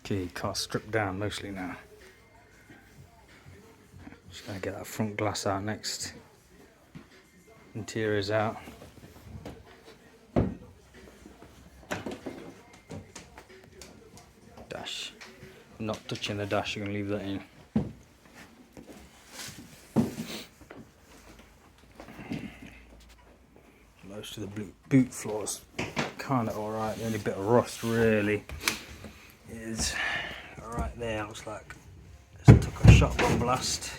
Okay, car's stripped down mostly now. Just gonna get that front glass out next. Interior's out. Dash. I'm not touching the dash, you're gonna leave that in. Most of the boot floor's kind of alright. The only bit of rust really is right there. Looks like just took a shotgun blast.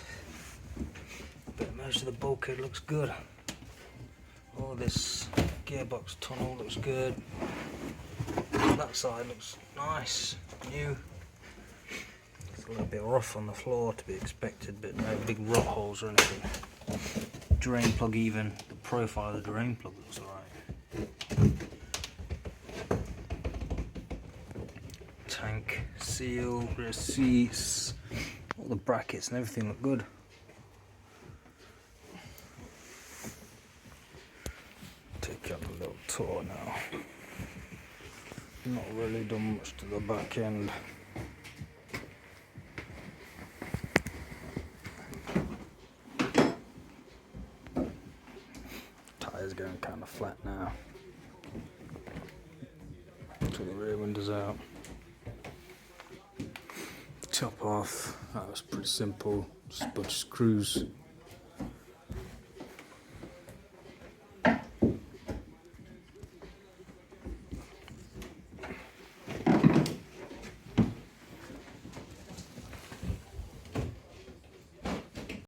But most of the bulkhead looks good. All this gearbox tunnel looks good. That side looks nice, new. It's a little bit rough on the floor to be expected, but no big rot holes or anything. Drain plug, even the profile of the drain plug looks alright. Tank seal, receipts, all the brackets and everything look good. Take up a little tour now. Not really done much to the back end. Tyres going kind of flat now. Took the rear windows out. Top off. That was pretty simple. Just a bunch of screws.